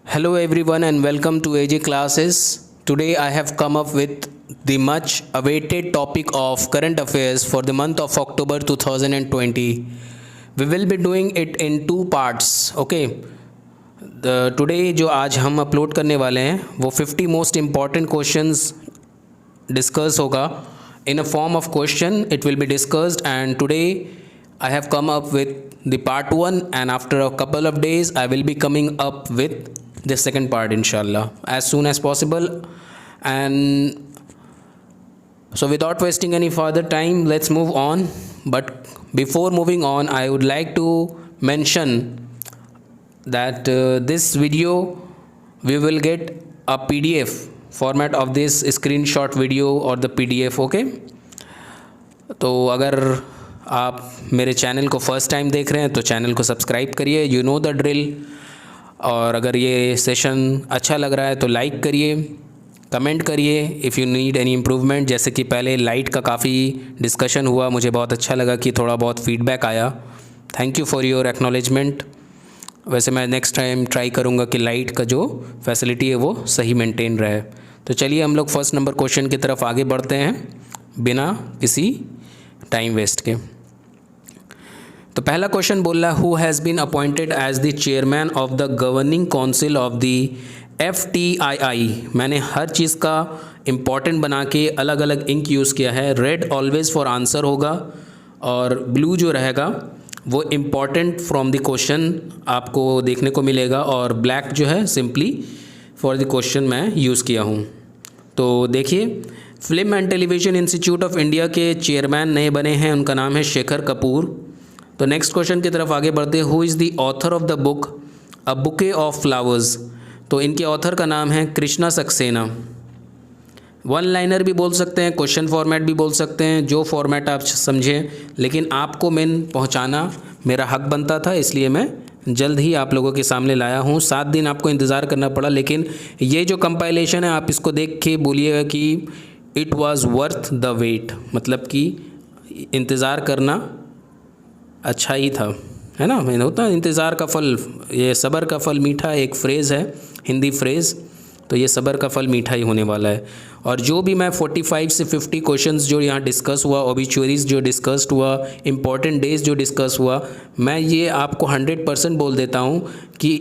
Hello everyone and welcome to AJ classes. Today I have come up with the much awaited topic of current affairs for the month of October 2020. We will be doing it in two parts. Okay. Today जो आज हम upload करने वाले हैं वो 50 most important questions discuss होगा in a form of question. It will be discussed and today I have come up with the part 1 and after a couple of days I will be coming up with the second part inshallah as soon as possible. And so without wasting any further time, let's move on. But before moving on, I would like to mention that this video we will get a PDF format of this screenshot video or the PDF. Okay, तो अगर आप मेरे channel को first time देख रहे हैं तो channel को सब्सक्राइब करिए, यू नो द ड्रिल। और अगर ये सेशन अच्छा लग रहा है तो लाइक करिए, कमेंट करिए if you need any improvement. जैसे कि पहले लाइट का काफ़ी डिस्कशन हुआ, मुझे बहुत अच्छा लगा कि थोड़ा बहुत फीडबैक आया। Thank you for your acknowledgement. वैसे मैं नेक्स्ट टाइम ट्राई करूँगा कि लाइट का जो फैसिलिटी है वो सही मेंटेन रहे। तो चलिए हम लोग फर्स्ट नंबर क्वेश्चन की तरफ आगे बढ़ते हैं बिना किसी टाइम वेस्ट के। तो पहला क्वेश्चन बोल रहा है who has been appointed as the chairman of the governing council of the FTII। मैंने हर चीज़ का इम्पॉर्टेंट बना के अलग अलग इंक यूज़ किया है। रेड ऑलवेज फॉर आंसर होगा और ब्लू जो रहेगा वो इम्पॉर्टेंट फ्रॉम द क्वेश्चन आपको देखने को मिलेगा और ब्लैक जो है सिंपली फॉर द क्वेश्चन मैं यूज़ किया हूँ। तो देखिए, film and television institute of India के चेयरमैन नए बने हैं, उनका नाम है शेखर कपूर। तो नेक्स्ट क्वेश्चन की तरफ आगे बढ़ते हैं। Who is the author of the book a bouquet of flowers. तो इनके ऑथर का नाम है कृष्णा सक्सेना। वन लाइनर भी बोल सकते हैं, क्वेश्चन फॉर्मेट भी बोल सकते हैं, जो फॉर्मेट आप समझें, लेकिन आपको मेन पहुंचाना मेरा हक बनता था, इसलिए मैं जल्द ही आप लोगों के सामने लाया हूं। 7 दिन आपको इंतज़ार करना पड़ा, लेकिन ये जो कंपाइलेशन है आप इसको देख के बोलिएगा कि it was worth the wait, मतलब कि इंतज़ार करना अच्छा ही था, है ना। मैंने होता इंतज़ार का फल, ये सब्र का फल मीठा, एक फ्रेज़ है हिंदी फ्रेज़, तो ये सब्र का फल मीठा ही होने वाला है। और जो भी मैं 45 से 50 क्वेश्चंस जो यहाँ डिस्कस हुआ, ओबिचुअरीज़ जो डिस्कस्ड हुआ, इम्पॉर्टेंट डेज जो डिस्कस हुआ, मैं ये आपको 100% बोल देता हूँ कि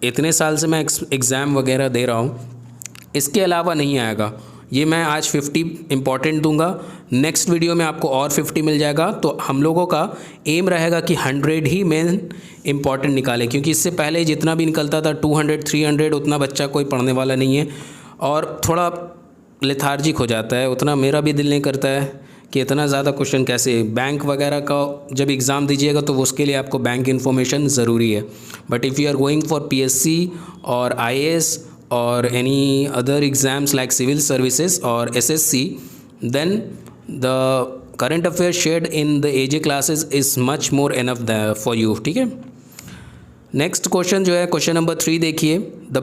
इतने साल से मैं एग्ज़ाम वगैरह दे रहा हूँ, इसके अलावा नहीं आएगा। ये मैं आज 50 इम्पॉर्टेंट दूंगा, नेक्स्ट वीडियो में आपको और 50 मिल जाएगा। तो हम लोगों का एम रहेगा कि 100 ही मेन इम्पॉर्टेंट निकालें, क्योंकि इससे पहले जितना भी निकलता था 200 300 उतना बच्चा कोई पढ़ने वाला नहीं है और थोड़ा लेथार्जिक हो जाता है। उतना मेरा भी दिल नहीं करता है कि इतना ज़्यादा क्वेश्चन कैसे। बैंक वगैरह का जब एग्ज़ाम दीजिएगा तो उसके लिए आपको बैंक इन्फॉर्मेशन ज़रूरी है, but if you are going for PSC और IAS or any other exams like civil services or SSC, then the current affairs shared in the AJ classes is much more enough for you। ठीक है। Next question जो है question number 3 देखिए। The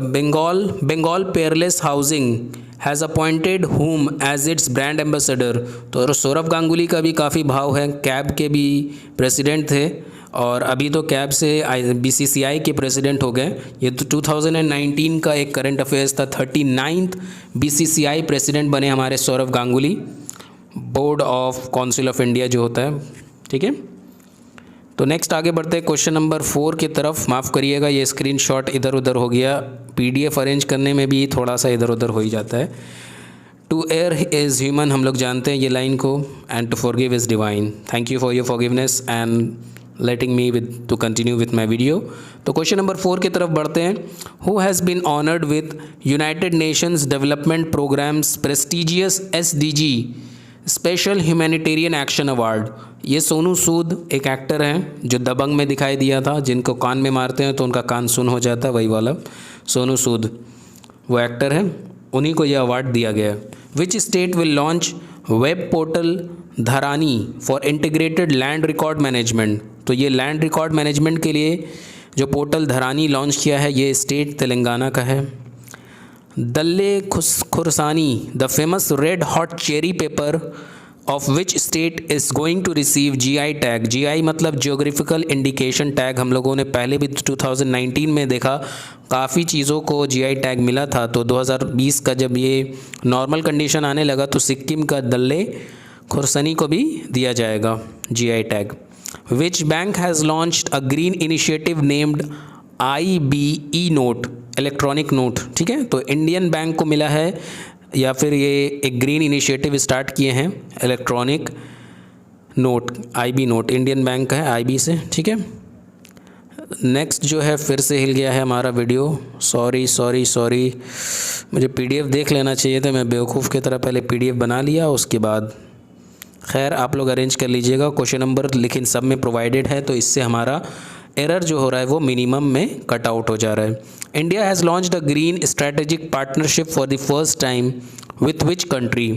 Bengal peerless housing has appointed whom as its brand ambassador. तो सौरभ गांगुली का भी काफ़ी भाव है, कैब के भी प्रेसिडेंट थे और अभी तो कैब से BCCI के प्रेसिडेंट हो गए। ये तो 2019 का एक करंट अफेयर्स था। 39th BCCI प्रेसिडेंट बने हमारे Saurabh Ganguly, board of council of India जो होता है। ठीक है। तो नेक्स्ट आगे बढ़ते हैं क्वेश्चन नंबर 4 की तरफ। माफ़ करिएगा ये स्क्रीनशॉट इधर उधर हो गया, PDF अरेंज करने में भी थोड़ा सा इधर उधर हो ही जाता है। टू एयर इज़ ह्यूमन, हम लोग जानते हैं ये लाइन को, and to forgive is divine. Thank you for your forgiveness and letting me to continue with my video. तो क्वेश्चन नंबर 4 की तरफ बढ़ते हैं। Who has been honoured with United Nations Development Programmes prestigious SDG special humanitarian action award. ये सोनू सूद एक actor हैं जो दबंग में दिखाई दिया था, जिनको कान में मारते हैं तो उनका कान सुन हो जाता है, वही वाला सोनू सूद वो एक्टर है, उन्हीं को यह अवार्ड दिया गया। Which state will launch web portal Dharani for integrated land record management. तो ये लैंड रिकॉर्ड मैनेजमेंट के लिए जो पोर्टल धरानी लॉन्च किया है ये स्टेट तेलंगाना का है। Dalle Khursani the famous red hot cherry pepper of which state is going to receive GI tag. GI मतलब जियोग्राफिकल इंडिकेशन टैग। हम लोगों ने पहले भी 2019 में देखा, काफ़ी चीज़ों को GI टैग मिला था। तो 2020 का जब ये नॉर्मल कंडीशन आने लगा तो सिक्किम का दल्ले खुरसनी को भी दिया जाएगा GI tag. Which bank has launched a green initiative named IBE note, electronic note. ठीक है, तो इंडियन बैंक को मिला है या फिर ये एक ग्रीन इनिशिएटिव स्टार्ट किए हैं electronic note, IB note. Indian bank का है IB से। ठीक है, नेक्स्ट जो है फिर से हिल गया है हमारा वीडियो। सॉरी, मुझे PDF देख लेना चाहिए था। मैं बेवकूफ़ की तरह पहले PDF बना लिया, उसके बाद खैर आप लोग अरेंज कर लीजिएगा। क्वेश्चन नंबर लेकिन सब में प्रोवाइडेड है, तो इससे हमारा एरर जो हो रहा है वो मिनिमम में कट आउट हो जा रहा है। India has launched a green strategic partnership for the first time with which country.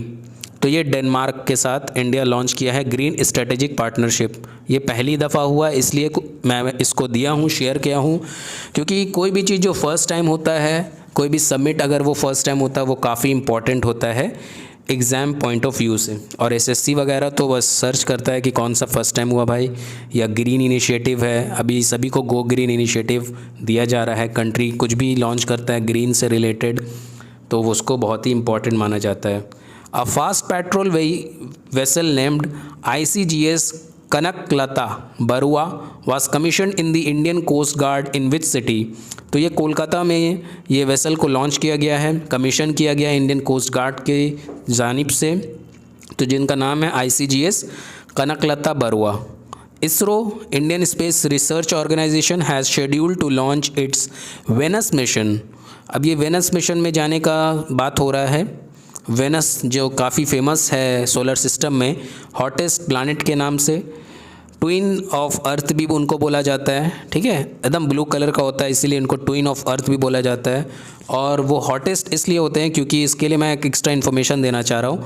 तो ये डेनमार्क के साथ इंडिया लॉन्च किया है ग्रीन स्ट्रैटेजिक पार्टनरशिप। ये पहली दफ़ा हुआ, इसलिए मैं इसको दिया हूँ, शेयर किया हूँ, क्योंकि कोई भी चीज़ जो फर्स्ट टाइम होता है, कोई भी सबमिट अगर वो फर्स्ट टाइम होता है, वो काफ़ी इंपॉर्टेंट होता है एग्ज़ाम पॉइंट ऑफ व्यू से। और SSC वगैरह तो बस सर्च करता है कि कौन सा फर्स्ट टाइम हुआ भाई, या ग्रीन इनिशिएटिव है। अभी सभी को गो ग्रीन इनिशिएटिव दिया जा रहा है। कंट्री कुछ भी लॉन्च करता है ग्रीन से रिलेटेड तो उसको बहुत ही इंपॉर्टेंट माना जाता है। A fast patrol vessel named ICGS Kanaklata Barua was commission in the Indian Coast Guard in which city. तो ये कोलकाता में ये वेसल को लॉन्च किया गया है, कमीशन किया गया है इंडियन कोस्ट गार्ड के जानिब से, तो जिनका नाम है ICGS Kanaklata Barua. ISRO Indian Space Research Organisation has scheduled to launch its Venus mission. अब ये वेनस मिशन में जाने का बात हो रहा है। वेनस जो काफ़ी फेमस है सोलर सिस्टम में, हॉटेस्ट प्लैनेट के नाम से, ट्विन ऑफ अर्थ भी उनको बोला जाता है। ठीक है, एकदम ब्लू कलर का होता है, इसीलिए इनको ट्विन ऑफ अर्थ भी बोला जाता है। और वो हॉटेस्ट इसलिए होते हैं क्योंकि, इसके लिए मैं एक एक्स्ट्रा इन्फॉर्मेशन देना चाह रहा हूँ,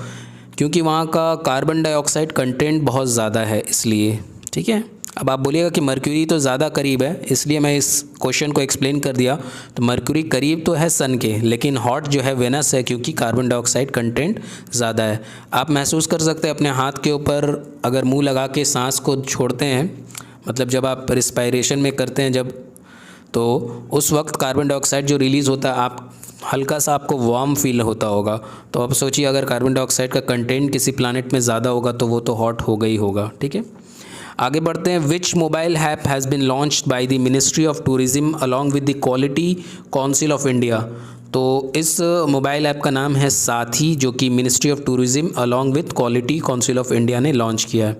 क्योंकि वहाँ का कार्बन डाइऑक्साइड कंटेंट बहुत ज़्यादा है इसलिए। ठीक है, अब आप बोलिएगा कि मर्क्यूरी तो ज़्यादा करीब है, इसलिए मैं इस क्वेश्चन को एक्सप्लेन कर दिया। तो मर्क्यूरी करीब तो है सन के, लेकिन हॉट जो है वेनस है, क्योंकि कार्बन डाइऑक्साइड कंटेंट ज़्यादा है। आप महसूस कर सकते हैं अपने हाथ के ऊपर, अगर मुंह लगा के सांस को छोड़ते हैं, मतलब जब आप रिस्पायरेशन में करते हैं जब, तो उस वक्त कार्बन डाइऑक्साइड जो रिलीज़ होता है, आप हल्का सा आपको वार्म फील होता होगा। तो आप सोचिए अगर कार्बन डाइऑक्साइड का कंटेंट किसी प्लानट में ज़्यादा होगा तो वो तो हॉट हो गई होगा। ठीक है, आगे बढ़ते हैं। विच mobile app has been launched by the ministry of tourism along with the quality council of India. तो इस मोबाइल ऐप का नाम है साथी, जो कि ministry of tourism along with quality council of India ने लॉन्च किया है।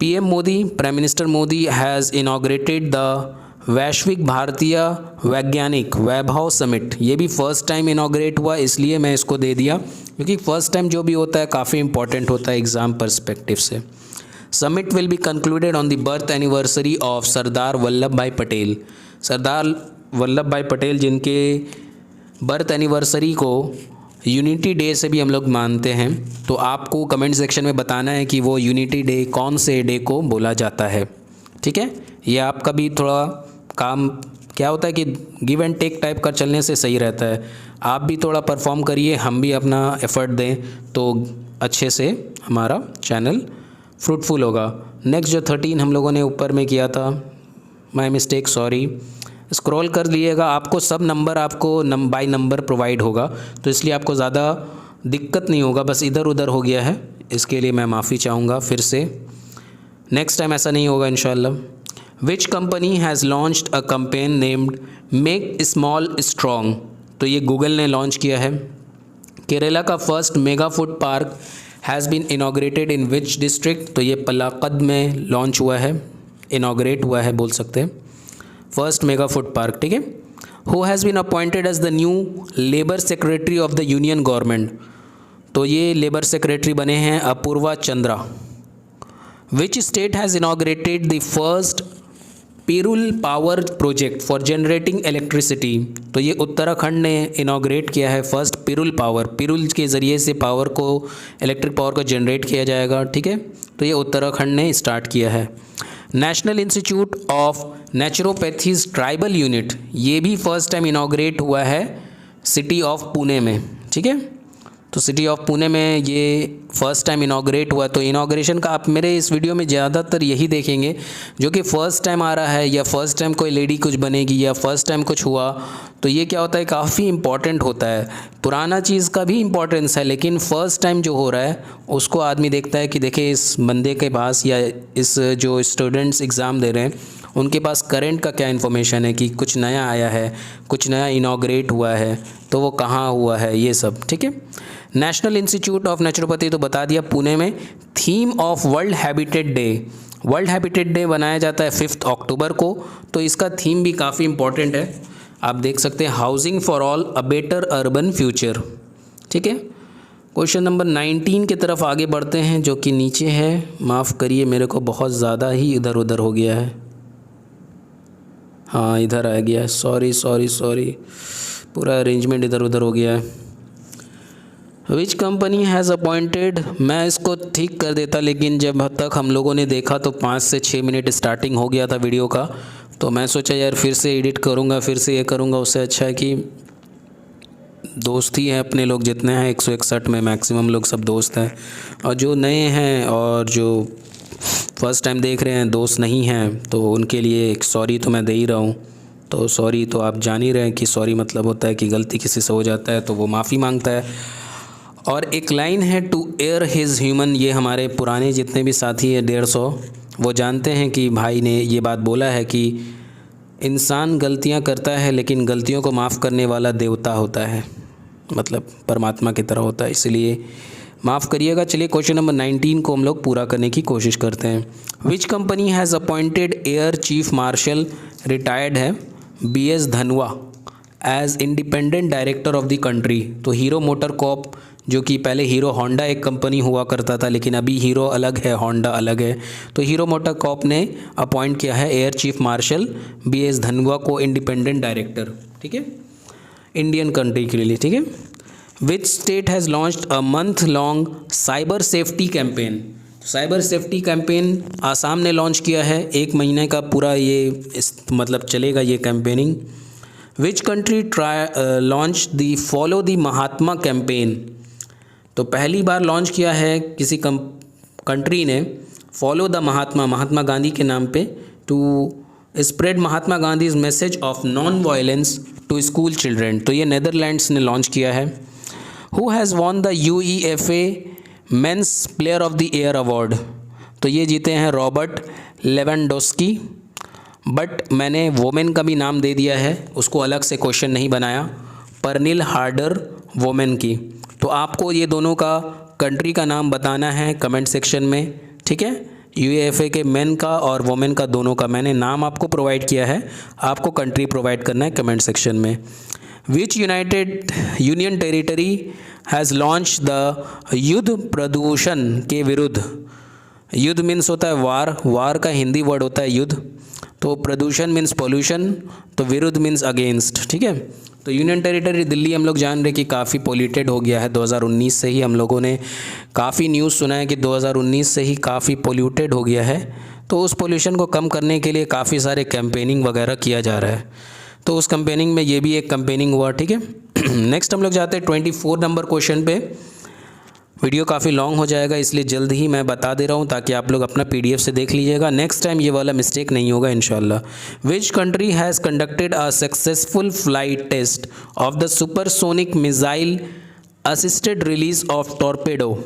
PM Modi, prime minister Modi has inaugurated the वैश्विक भारतीय वैज्ञानिक वैभव समिट। ये भी फर्स्ट टाइम इनॉग्रेट हुआ, इसलिए मैं इसको दे दिया, क्योंकि फर्स्ट टाइम जो भी होता है काफ़ी इंपॉर्टेंट होता है एग्ज़ाम पर्सपेक्टिव से। Summit will be concluded on the birth anniversary of Sardar Vallabh भाई पटेल। सरदार वल्लभ भाई पटेल जिनके बर्थ एनिवर्सरी को यूनिटी डे से भी हम लोग मानते हैं। तो आपको कमेंट सेक्शन में बताना है कि वो यूनिटी डे कौन से डे को बोला जाता है। ठीक है, ये आपका भी थोड़ा काम क्या होता है कि गिव एंड टेक टाइप का चलने से सही रहता है। आप भी थोड़ा परफॉर्म करिए, हम भी अपना एफर्ट दें, तो अच्छे से हमारा चैनल फ्रूटफुल होगा। नेक्स्ट जो 13 हम लोगों ने ऊपर में किया था, माय मिस्टेक, सॉरी, स्क्रॉल कर लिएगा। आपको सब नंबर आपको बाय नंबर प्रोवाइड होगा, तो इसलिए आपको ज़्यादा दिक्कत नहीं होगा, बस इधर उधर हो गया है, इसके लिए मैं माफ़ी चाहूँगा फिर से। नेक्स्ट टाइम ऐसा नहीं होगा इंशाल्लाह। Which company has launched a campaign named make small strong. तो ये गूगल ने लॉन्च किया है। केरला का first mega food park has been inaugurated in which district. तो ये पलाक्कद में लॉन्च हुआ है, इनॉग्रेट हुआ है बोल सकते हैं, फर्स्ट मेगा फूड पार्क। ठीक है, who has been appointed as the new labour secretary of the union government. तो ये लेबर सेक्रेटरी बने हैं Apurva Chandra. Which state has inaugurated the first Pirul power project for generating electricity. तो ये उत्तराखंड ने इनॉग्रेट किया है फर्स्ट पिरुल पावर। पिरुल के ज़रिए से पावर को, इलेक्ट्रिक पावर को जनरेट किया जाएगा। ठीक है, तो ये उत्तराखंड ने स्टार्ट किया है। National institute of naturopathies tribal unit, ये भी फर्स्ट टाइम इनॉग्रेट हुआ है सिटी ऑफ पुणे में। ठीक है, तो सिटी ऑफ पुणे में ये फ़र्स्ट टाइम इनाग्रेट हुआ। तो इनाग्रेशन का आप मेरे इस वीडियो में ज़्यादातर यही देखेंगे जो कि फ़र्स्ट टाइम आ रहा है, या फ़र्स्ट टाइम कोई लेडी कुछ बनेगी, या फ़र्स्ट टाइम कुछ हुआ, तो ये क्या होता है, काफ़ी इम्पॉर्टेंट होता है। पुराना चीज़ का भी इम्पोर्टेंस है, लेकिन फ़र्स्ट टाइम जो हो रहा है उसको आदमी देखता है कि देखिए इस बंदे के पास, या इस जो स्टूडेंट्स एग्ज़ाम दे रहे हैं उनके पास करंट का क्या इन्फॉर्मेशन है, कि कुछ नया आया है, कुछ नया इनाग्रेट हुआ है, तो वो कहाँ हुआ है, ये सब। ठीक है। नेशनल इंस्टीट्यूट ऑफ नेचुरोपैथी तो बता दिया पुणे में। Theme of world habitat day, world habitat day बनाया जाता है 5 अक्टूबर को। तो इसका थीम भी काफ़ी इंपॉर्टेंट है, आप देख सकते हैं, housing for all a better urban future. ठीक है। क्वेश्चन नंबर 19 की तरफ आगे बढ़ते हैं, जो कि नीचे है। माफ़ करिए, मेरे को बहुत ज़्यादा ही इधर उधर हो गया है। हाँ, इधर आ गया है, सॉरी, पूरा अरेंजमेंट इधर उधर हो गया है। विच कंपनी हैज़ अपॉइंटेड, मैं इसको ठीक कर देता, लेकिन जब तक हम लोगों ने देखा तो 5 से 6 मिनट स्टार्टिंग हो गया था वीडियो का, तो मैं सोचा यार फिर से एडिट करूँगा, फिर से ये करूँगा, उससे अच्छा है कि दोस्त ही हैं अपने लोग जितने हैं 161 में मैक्सिमम लोग सब दोस्त हैं, और जो नए हैं और जो फर्स्ट टाइम देख रहे हैं दोस्त नहीं हैं, तो उनके लिए एक सॉरी तो मैं दे ही रहा हूँ। तो सॉरी तो आप जान ही रहे हैं कि सॉरी मतलब होता है कि गलती किसी से हो जाता है तो वो माफ़ी मांगता है। और एक लाइन है टू एयर हिज ह्यूमन, ये हमारे पुराने जितने भी साथी हैं 150 वो जानते हैं कि भाई ने ये बात बोला है कि इंसान गलतियाँ करता है, लेकिन गलतियों को माफ़ करने वाला देवता होता है, मतलब परमात्मा की तरह होता है, इसलिए माफ़ करिएगा। चलिए क्वेश्चन नंबर 19 को हम लोग पूरा करने की कोशिश करते हैं। Which company has appointed air chief marshal, retired है BS Dhanoa, as independent director of the country. तो हीरो मोटर कॉर्प, जो कि पहले हीरो होंडा एक कंपनी हुआ करता था, लेकिन अभी हीरो अलग है, होंडा अलग है, तो हीरो मोटर कॉर्प ने अपॉइंट किया है एयर चीफ मार्शल BS धनवा को इंडिपेंडेंट डायरेक्टर। ठीक है, इंडियन कंट्री के लिए। ठीक है। Which state has launched a month long cyber safety campaign, cyber safety campaign Assam ने लॉन्च किया है, 1 महीने का पूरा ये मतलब चलेगा ये campaigning. Which country launch the follow the Mahatma campaign, तो पहली बार लॉन्च किया है किसी कंट्री ने फॉलो द महात्मा गांधी के नाम पे, to spread Mahatma Gandhi's message of non violence to school children. तो ये नेदरलैंड्स ने लॉन्च किया है। Who has won the UEFA men's player of the year award, तो ये जीते हैं रॉबर्ट लेवेंडोस्की, बट मैंने वोमेन का भी नाम दे दिया है, उसको अलग से क्वेश्चन नहीं बनाया, परनिल हार्डर वोमेन की। तो आपको ये दोनों का कंट्री का नाम बताना है कमेंट सेक्शन में। ठीक है, UEFA के मेन का और वोमेन का दोनों का मैंने नाम आपको प्रोवाइड किया है, आपको कंट्री प्रोवाइड करना है कमेंट सेक्शन में। Which united union territory has launch the युद्ध प्रदूषण के विरुद्ध, युद्ध मीन्स होता है वार का हिंदी वर्ड होता है युद्ध, तो प्रदूषण मीन्स पोल्यूशन, तो विरुद्ध मीन्स अगेंस्ट। ठीक है, तो यूनियन टेरिटरी दिल्ली हम लोग जान रहे कि काफ़ी पोल्यूटेड हो गया है, 2019 से ही हम लोगों ने काफ़ी न्यूज़ सुना है कि 2019 से ही काफ़ी पोल्यूटेड हो गया है, तो उस पोल्यूशन को कम करने के लिए काफ़ी सारे कैंपेनिंग वगैरह किया जा रहा है, तो उस कैंपेनिंग में ये भी एक कैंपेनिंग हुआ। ठीक है। नेक्स्ट हम लोग जाते हैं 24 नंबर क्वेश्चन पे। वीडियो काफ़ी लॉन्ग हो जाएगा, इसलिए जल्द ही मैं बता दे रहा हूँ ताकि आप लोग अपना PDF से देख लीजिएगा, नेक्स्ट टाइम ये वाला मिस्टेक नहीं होगा इंशाल्लाह। Which country has conducted a successful flight test of the supersonic missile assisted release of torpedo,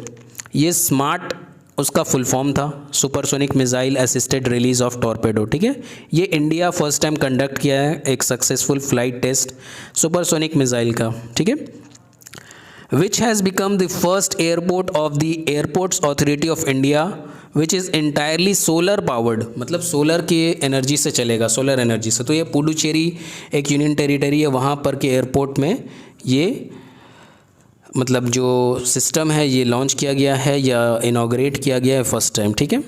ये स्मार्ट उसका फुल फॉर्म था, supersonic missile assisted release of torpedo. ठीक है, ये इंडिया फर्स्ट टाइम कंडक्ट किया है एक successful flight test supersonic missile का। ठीक है। Which has become the first airport of the Airports Authority of India which is entirely solar powered, मतलब सोलर की एनर्जी से चलेगा, सोलर एनर्जी से। तो ये पुडुचेरी एक यूनियन टेरिटरी है, वहाँ पर के एयरपोर्ट में ये मतलब जो सिस्टम है ये लॉन्च किया गया है या इनॉग्रेट किया गया है फर्स्ट टाइम। ठीक है।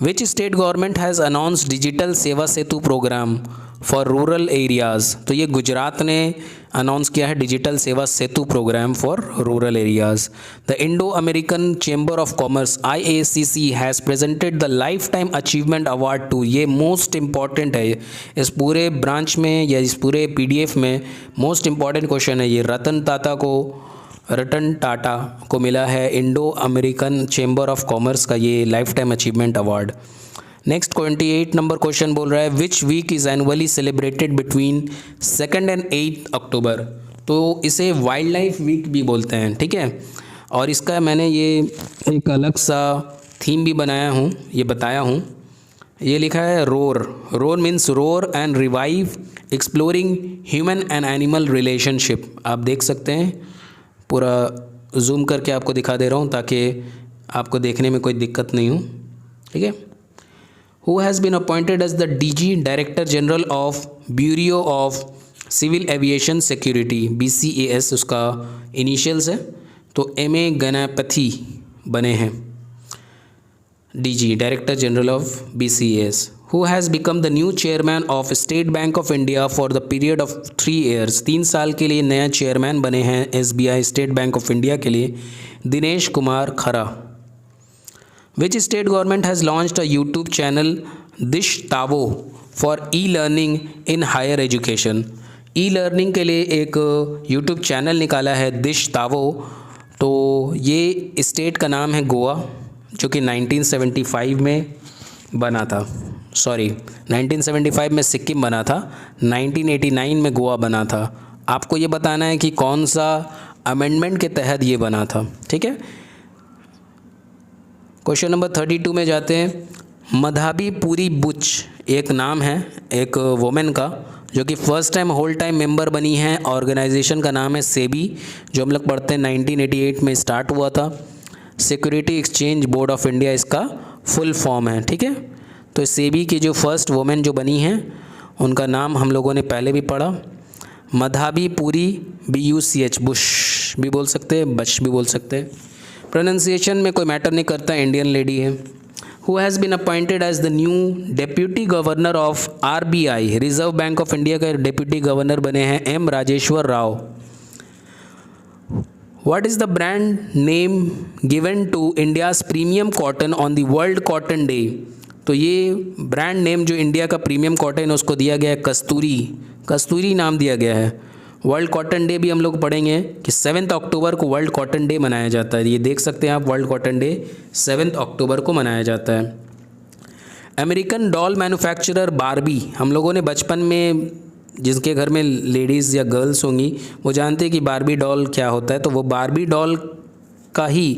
Which state government has announce digital Seva Setu program for rural areas, तो ये गुजरात ने अनाउंस किया है digital Seva Setu program for rural areas. The Indo American chamber of commerce IACC has presented the lifetime achievement award to, ये most important है इस पूरे branch में या इस पूरे PDF में मोस्ट इम्पॉर्टेंट क्वेश्चन है ये। रतन टाटा को रतन टाटा को मिला है Indo American chamber of Commerce का ये lifetime achievement award. Next 28 number question बोल रहा है which week is annually celebrated between 2 and 8 October. तो इसे वाइल्ड लाइफ वीक भी बोलते हैं, ठीक है। और इसका मैंने ये एक अलग सा थीम भी बनाया हूँ, ये बताया हूँ। ये लिखा है roar. Roar means roar and revive exploring human and animal relationship. आप देख सकते हैं, पूरा जूम करके आपको दिखा दे रहा हूँ ताकि आपको देखने में कोई दिक्कत नहीं हो, ठीक है। Who has been appointed as the DG director general of bureau of civil aviation security, BCAS उसका इनिशियल्स है। तो MA गणपति बने हैं DG director general of BCAS। Who has become the new chairman of State Bank of India for the period of 3 years। 3 साल के लिए नया chairman बने हैं SBI State Bank of India के लिए, Dinesh Kumar Khara. Which state government has launched a YouTube channel दिश तावो for e-learning in higher education. E-learning के लिए एक यूट्यूब चैनल निकाला है दिश तावो। तो ये स्टेट का नाम है गोवा, जो कि 1975 में बना था। 1975 में सिक्किम बना था, 1989 में गोवा बना था। आपको ये बताना है कि कौन सा अमेंडमेंट के तहत ये बना था, ठीक है। क्वेश्चन नंबर 32 में जाते हैं। मधाबी पुरी बुच एक नाम है एक वुमेन का, जो कि first time whole time member बनी है। ऑर्गेनाइजेशन का नाम है सेबी, जो हम लोग पढ़ते हैं 1988 में स्टार्ट हुआ था। Security exchange board of India इसका फुल फॉर्म है, ठीक है। तो सेबी की जो फर्स्ट वुमेन जो बनी हैं उनका नाम हम लोगों ने पहले भी पढ़ा, मधाबी पुरी, BUCH, बुश भी बोल सकते हैं, बश भी बोल सकते हैं। प्रोनाउंसिएशन में कोई मैटर नहीं करता, इंडियन लेडी है। Who has been appointed as the new deputy governor of RBI, Reserve Bank of India के डेप्यूटी गवर्नर बने हैं M Rajeshwar Rao. What is the brand name given to India's premium cotton on the World Cotton Day? तो ये brand name जो India का premium cotton है उसको दिया गया है कस्तूरी। कस्तूरी नाम दिया गया है। वर्ल्ड कॉटन डे भी हम लोग पढ़ेंगे कि 7 अक्टूबर को वर्ल्ड कॉटन डे मनाया जाता है। ये देख सकते हैं आप, वर्ल्ड कॉटन डे 7 अक्टूबर को मनाया जाता है। अमेरिकन डॉल मैन्युफैक्चरर बारबी, हम लोगों ने बचपन में, जिसके घर में लेडीज़ या गर्ल्स होंगी वो जानते हैं कि बारबी डॉल क्या होता है। तो वो बारबी डॉल का ही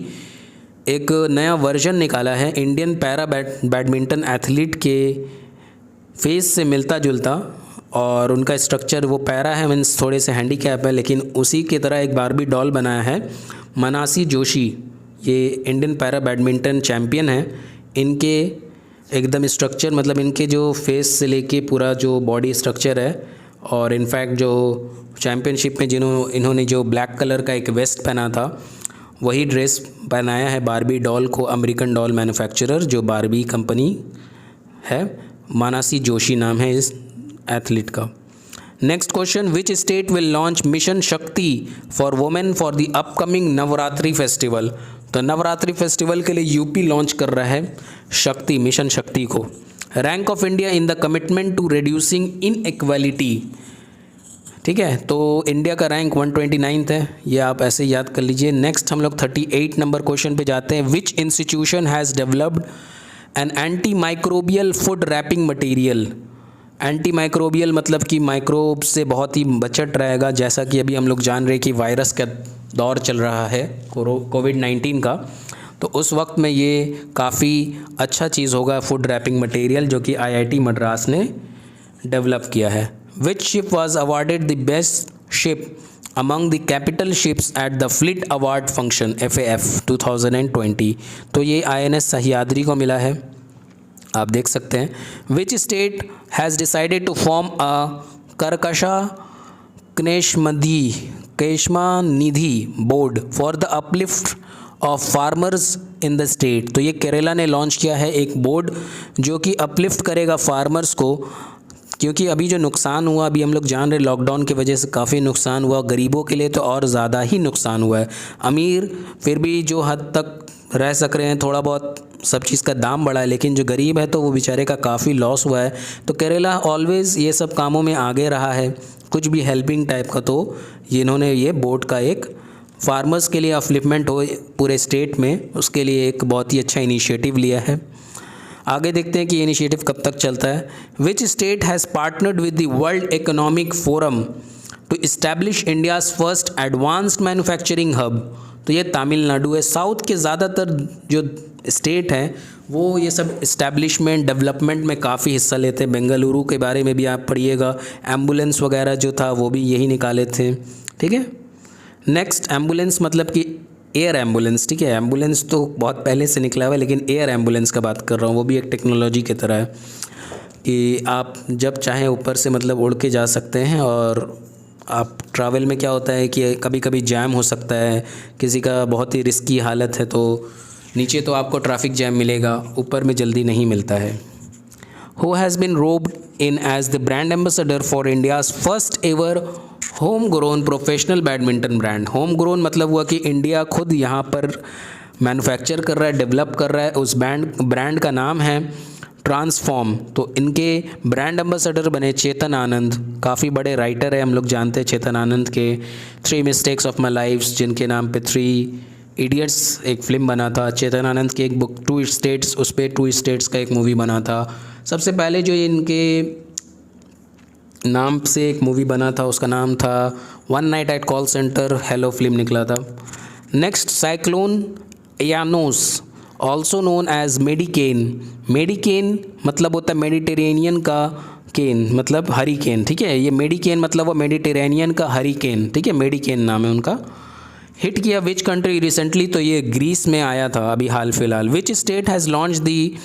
एक नया वर्जन निकाला है, इंडियन पैरा बैडमिंटन एथलीट के फेस से मिलता जुलता, और उनका स्ट्रक्चर वो पैरा है, मीन्स थोड़े से हैंडीकैप है, लेकिन उसी की तरह एक बारबी डॉल बनाया है मनासी जोशी। ये इंडियन पैरा बैडमिंटन चैम्पियन है। इनके एकदम स्ट्रक्चर, मतलब इनके जो फेस से लेके पूरा जो बॉडी स्ट्रक्चर है, और इनफैक्ट जो चैम्पियनशिप में इन्होंने जो ब्लैक कलर का एक वेस्ट पहना था, वही ड्रेस पहनाया है बारबी डॉल को अमेरिकन डॉल मैन्युफैक्चरर, जो बारबी कंपनी है। मानसी जोशी नाम है इस एथलीट का। Next question, which state will launch mission Shakti for women for the upcoming Navratri festival. तो नवरात्रि फेस्टिवल के लिए यूपी लॉन्च कर रहा है शक्ति, मिशन शक्ति को। Rank of India in the commitment to reducing inequality, ठीक है। तो इंडिया का रैंक 129 है, ये आप ऐसे याद कर लीजिए। नेक्स्ट हम लोग 38 नंबर क्वेश्चन पे जाते हैं। Which institution has developed an anti microbial food wrapping material. Anti microbial मतलब कि माइक्रोब से बहुत ही बचत रहेगा, जैसा कि अभी हम लोग जान रहे हैं कि वायरस का दौर चल रहा है कोविड-19 का। तो उस वक्त में ये काफ़ी अच्छा चीज़ होगा फूड रैपिंग मटेरियल, जो कि IIT मद्रास ने डेवलप किया है। Which ship was awarded the best ship among the capital ships at the fleet award function FAF 2020। तो ये INS सह्याद्री को मिला है, आप देख सकते हैं। Which state has decided to form a Karshaka Kshema Nidhi board for the uplift of farmers in the state. तो ये केरला ने लॉन्च किया है एक बोर्ड जो कि अपलिफ्ट करेगा फार्मर्स को, क्योंकि अभी जो नुकसान हुआ, अभी हम लोग जान रहे लॉकडाउन की वजह से काफ़ी नुकसान हुआ, गरीबों के लिए तो और ज़्यादा ही नुकसान हुआ है। अमीर फिर भी जो हद तक रह सक रहे हैं, थोड़ा बहुत सब चीज़ का दाम बढ़ा है, लेकिन जो गरीब है तो वो बेचारे का काफ़ी लॉस हुआ है। तो केरला ऑलवेज़ ये सब कामों में आगे रहा है, कुछ भी हेल्पिंग टाइप का। तो इन्होंने ये बोर्ड का एक फार्मर्स के लिए अपलिफ्टमेंट हो पूरे स्टेट में, उसके लिए एक बहुत ही अच्छा इनिशिएटिव लिया है। आगे देखते हैं कि ये इनिशिएटिव कब तक चलता है। Which state has partnered with the World Economic Forum to establish India's first advanced manufacturing hub. तो ये तमिलनाडु है। साउथ के ज़्यादातर जो स्टेट हैं वो ये सब इस्टेब्लिशमेंट डेवलपमेंट में काफ़ी हिस्सा लेते हैं। बेंगलुरु के बारे में भी आप पढ़िएगा, एम्बुलेंस वगैरह जो था वो भी यही निकाले थे। ठीक है, नेक्स्ट एम्बुलेंस मतलब कि एयर एम्बुलेंस। ठीक है, एम्बुलेंस तो बहुत पहले से निकला हुआ है, लेकिन एयर एम्बुलेंस का बात कर रहा हूँ। वो भी एक टेक्नोलॉजी की तरह है कि आप जब चाहें ऊपर से मतलब उड़ के जा सकते हैं। और आप ट्रैवल में क्या होता है कि कभी कभी जैम हो सकता है, किसी का बहुत ही रिस्की हालत है, तो नीचे तो आपको ट्रैफिक जैम मिलेगा, ऊपर में जल्दी नहीं मिलता है। Who has been roped in as the brand ambassador for India's first ever home grown professional badminton brand. Home grown मतलब हुआ कि इंडिया खुद यहाँ पर मैन्युफैक्चर कर रहा है, डेवलप कर रहा है। उस ब्रांड का नाम है ट्रांसफॉर्म। तो इनके ब्रांड एम्बेसडर बने चेतन आनंद, काफ़ी बड़े राइटर है, हम लोग जानते हैं चेतन आनंद के। 3 मिस्टेक्स ऑफ माई लाइफ, जिनके नाम पे 3 इडियट्स एक फ़िल्म बना था। चेतन आनंद की एक बुक 2 स्टेट्स, उस पर 2 स्टेट्स का एक मूवी बना था। सबसे पहले जो इनके नाम से एक मूवी बना था उसका नाम था one night at call centre, Hello film निकला था। Next, cyclone Ianos also known as medicane. Medicane मतलब होता है मेडिटेरेनियन का केन, मतलब हरिकेन। ठीक है, ये मेडिकेन मतलब वो मेडिटेरेनियन का हरिकेन। ठीक है, मेडिकेन नाम है उनका। हिट किया विच कंट्री रिसेंटली, तो ये ग्रीस में आया था अभी हाल फिलहाल। Which state has launch the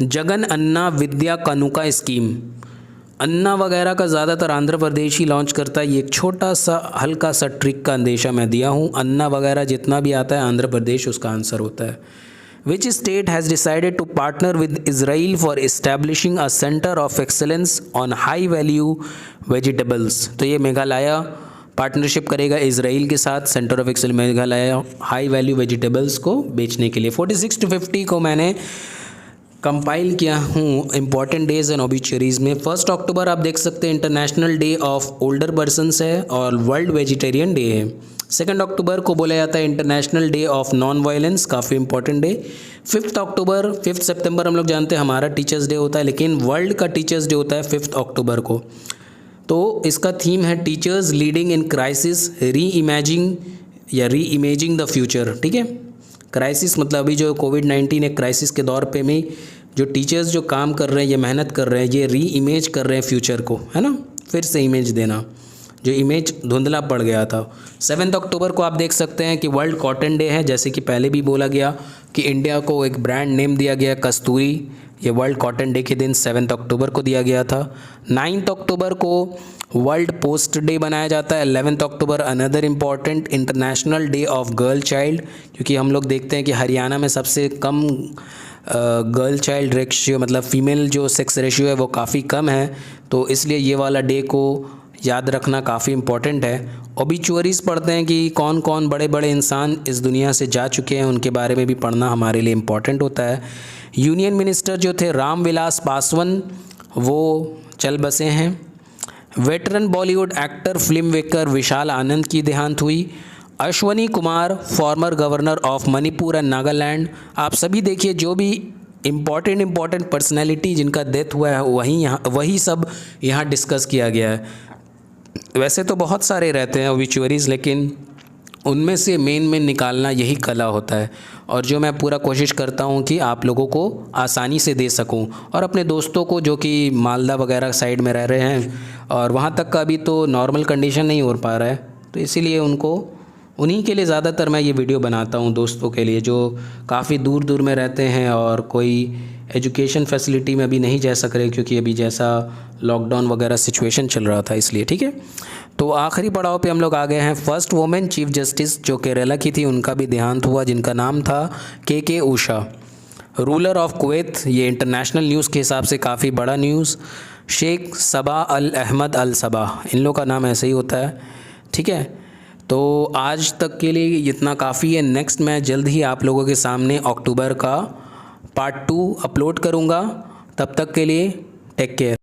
Jagan Anna Vidya Kanuka scheme. Anna वगैरह का ज़्यादातर आंध्र प्रदेश ही लॉन्च करता है। ये एक छोटा सा हल्का सा ट्रिक का अंदेशा मैं दिया हूँ। अन्ना वगैरह जितना भी आता है आंध्र प्रदेश उसका आंसर होता है। Which state has decided to partner with Israel for establishing a centre of excellence on high value vegetables. तो ये मेघालय पार्टनरशिप करेगा इजराइल के साथ, centre of excellence Meghalaya high value vegetables को बेचने के लिए। 46 to 50 को मैंने कंपाइल किया हूँ इंपॉर्टेंट डेज एंड ऑबिचुरीज़ में। 1 अक्टूबर आप देख सकते हैं international day of older persons है और वर्ल्ड वेजिटेरियन डे है। 2 अक्टूबर को बोला जाता है international day of non violence, काफ़ी इंपॉर्टेंट डे। 5 सितंबर हम लोग जानते हैं हमारा टीचर्स डे होता है, लेकिन वर्ल्ड का टीचर्स डे होता है 5 अक्टूबर को। तो इसका थीम है टीचर्स लीडिंग इन क्राइसिस री इमेजिंग द फ्यूचर। ठीक है, क्राइसिस मतलब अभी जो कोविड-19 एक क्राइसिस के दौर पे में जो टीचर्स जो काम कर रहे हैं, ये मेहनत कर रहे हैं, ये री इमेज कर रहे हैं फ्यूचर को, है ना, फिर से इमेज देना, जो इमेज धुंधला पड़ गया था। 7 अक्टूबर को आप देख सकते हैं कि वर्ल्ड कॉटन डे है। जैसे कि पहले भी बोला गया कि इंडिया को एक ब्रांड नेम दिया गया कस्तूरी, ये वर्ल्ड कॉटन डे के दिन 7 अक्टूबर को दिया गया था। 9 अक्टूबर को वर्ल्ड पोस्ट डे बनाया जाता है। 11 October another important international day of girl child, क्योंकि हम लोग देखते हैं कि हरियाणा में सबसे कम गर्ल चाइल्ड रेशियो मतलब फीमेल जो सेक्स रेशियो है वो काफ़ी कम है, तो इसलिए ये वाला डे को याद रखना काफ़ी इम्पॉर्टेंट है। ओबिचुअरीज़ पढ़ते हैं कि कौन कौन बड़े बड़े इंसान इस दुनिया से जा चुके हैं, उनके बारे में भी पढ़ना हमारे लिए इम्पॉर्टेंट होता है। यूनियन मिनिस्टर जो थे रामविलास पासवान वो चल बसे हैं। Veteran Bollywood actor film maker Vishal Anand की देहांत हुई। Ashwani Kumar former governor of Manipur and Nagaland. आप सभी देखिए जो भी इम्पॉर्टेंट पर्सनैलिटी जिनका डेथ हुआ है वही सब यहाँ डिस्कस किया गया है। वैसे तो बहुत सारे रहते हैं ओबिचुअरीज़, लेकिन उनमें से मेन निकालना यही कला होता है, और जो मैं पूरा कोशिश करता हूँ कि आप लोगों को आसानी से दे सकूँ। और अपने दोस्तों को जो कि मालदा वगैरह साइड में रह रहे हैं और वहाँ तक का अभी तो नॉर्मल कंडीशन नहीं हो पा रहा है, तो इसीलिए उन्हीं के लिए ज़्यादातर मैं ये वीडियो बनाता हूँ, दोस्तों के लिए जो काफ़ी दूर दूर में रहते हैं और कोई एजुकेशन फैसिलिटी में अभी नहीं जा सक रहे, क्योंकि अभी जैसा लॉकडाउन वगैरह सिचुएशन चल रहा था इसलिए। ठीक है, तो आखिरी पड़ाव पे हम लोग आ गए हैं। फर्स्ट वुमेन चीफ जस्टिस जो केरला की थी उनका भी देहांत हुआ, जिनका नाम था के उषा। रूलर ऑफ कुवैत, ये इंटरनेशनल न्यूज़ के हिसाब से काफ़ी बड़ा न्यूज़, शेख सबा अल अहमद अल सबा, इन लोगों का नाम ऐसे ही होता है। ठीक है, तो आज तक के लिए इतना काफ़ी है। नेक्स्ट मैं जल्द ही आप लोगों के सामने अक्टूबर का पार्ट 2 अपलोड करूँगा। तब तक के लिए टेक केयर।